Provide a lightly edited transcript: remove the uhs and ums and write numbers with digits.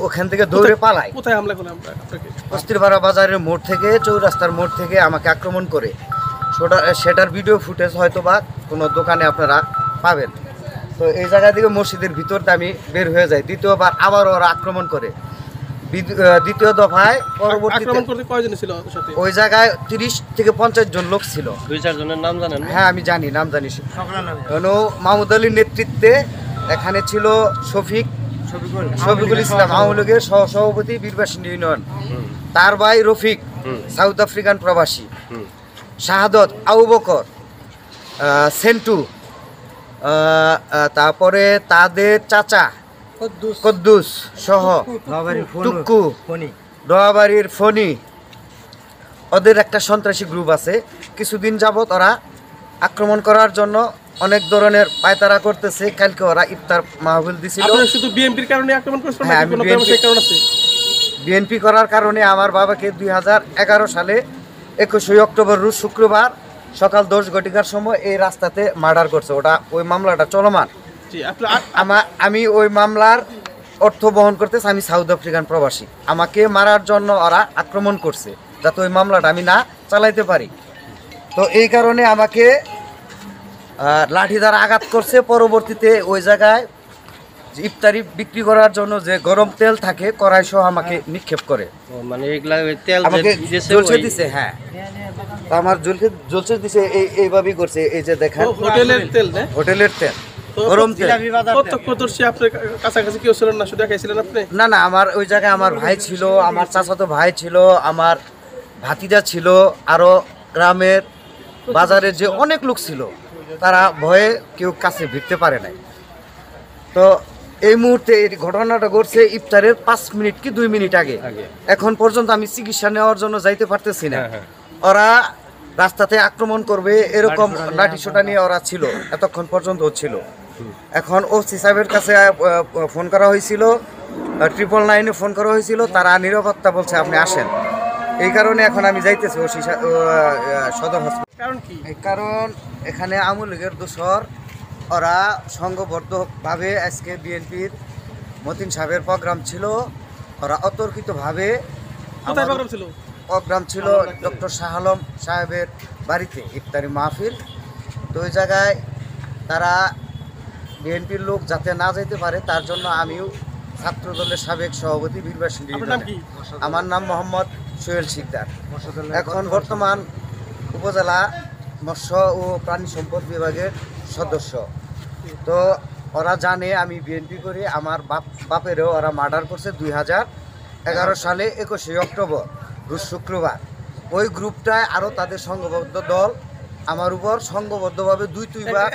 ওখান থেকে দৌড়ে পালাই। কোথায় হামলা করলেন আপনাকে? কস্তিরপাড়া বাজারের মোড় থেকে, চৌরাস্তার মোড় থেকে আমাকে আক্রমণ করে। সেটার ভিডিও ফুটেজ হয়তো বা কোনো দোকানে আপনারা পাবেন। তো এই জায়গা থেকে মসজিদের ভিতর আমি বের হয়ে যাই। দ্বিতীয়বার আবার ওরা আক্রমণ করে। দ্বিতীয় দফায় পরবর্তীতে ওই জায়গায় 30 থেকে 50 জন লোক ছিল। 2-4 জনের নাম জানেন? হ্যাঁ, আমি জানি, নাম জানি। মাহমুদ আলীর নেতৃত্বে এখানে ছিল শফিকুল ইসলাম, আওয়ামী লীগের সহসভাপতি, বীরবাসিনী ইউনিয়ন। তার ভাই রফিক, সাউথ আফ্রিকান প্রবাসী। শাহাদত, আবু বকর, সেন্টু, তারপরে তাদের চাচা কদ্দুস সহ টুক্কু, নোয়াবাড়ির ফণি। ওদের একটা সন্ত্রাসী গ্রুপ আছে। কিছুদিন যাবত ওরা আক্রমণ করার জন্য অনেক ধরনের পায়তারা করতেছে। কালকে ওরা ইফতার মাহফিল দিছিল। শুধু বিএনপির কারণে আক্রমণ করেছেন? হ্যাঁ, আমি বিএনপি করার কারণে আমার বাবাকে 2011 সালে 21 অক্টোবর রোজ শুক্রবার সকাল 10 ঘটিকার সময় এই রাস্তাতে মার্ডার করছে। ওই মামলাটা চলমান। আমি ওই মামলার অর্থ বহন করতেছি। আমি সাউথ আফ্রিকান প্রবাসী। আমাকে মারার জন্য ওরা আক্রমণ করছে যাতে ওই মামলাটা আমি না চালাইতে পারি। তো এই কারণে আমাকে লাঠি দ্বারা আঘাত করছে। পরবর্তীতে ওই জায়গায় ইফতারি বিক্রি করার জন্য যে গরম তেল থাকে, কড়াই সহ আমাকে নিক্ষেপ করে। মানে এগুলা তেল আমাকে জ্বলছে দিছে। হ্যাঁ, তো আমার জ্বলছে দিছে। এইভাবেই করছে। এই যে দেখেন, হোটেলের তেল, গরম তেল। কাছাকাছি কেউ ছিলেন না, শুধু দেখাইছিলেন আপনি? না, আমার ওই জায়গায় আমার ভাই ছিল, আমার চাচাতো ভাই ছিল, আমার ভাতিজা ছিল, আরো গ্রামের বাজারের যে অনেক লোক ছিল। তারা ভয়ে কেউ কাছে ভিড়তে পারে নাই। তো এই মুহূর্তে এই ঘটনাটা ঘটছে ইফতারের 5 মিনিট কি 2 মিনিট আগে। এখন পর্যন্ত আমি চিকিৎসা নেওয়ার জন্য যাইতে পারতেছি না। ওরা রাস্তাতে আক্রমণ করবে এরকম লাঠিসোঁটা নিয়ে ওরা ছিল, এতক্ষণ পর্যন্ত ছিল। এখন ওসি সাহেবের কাছে ফোন করা হয়েছিল, 999-এ ফোন করা হয়েছিল। তারা নিরাপত্তা বলছে আপনি আসেন। এই কারণে এখন আমি যাইতেছি ওসি সদর হাসপাতাল। কারণ এখানে আওয়ামী লীগের দোসর ওরা সংঘবদ্ধভাবে আজকে বিএনপির মতিন সাহেবের প্রোগ্রাম ছিল। ওরা অতর্কিতভাবে প্রোগ্রাম ছিল ডক্টর শাহ আলম সাহেবের বাড়িতে, ইফতারি মাহফিল। তো ওই জায়গায় তারা বিএনপির লোক যাতে না যেতে পারে তার জন্য আমিও ছাত্র দলের সাবেক সভাপতি, বীরবাসিনী। আমার নাম মোহাম্মদ সোহেল শিকদার। এখন বর্তমান উপজেলা মৎস্য ও প্রাণী সম্পদ বিভাগের সদস্য। তো ওরা জানে আমি বিএনপি করি। আমার বাপেরও ওরা মার্ডার করছে 2011 সালে 21 অক্টোবর রোজ শুক্রবার। ওই গ্রুপটায় আরও তাদের সংঘবদ্ধ দল আমার উপর সংঘবদ্ধভাবে দুইবার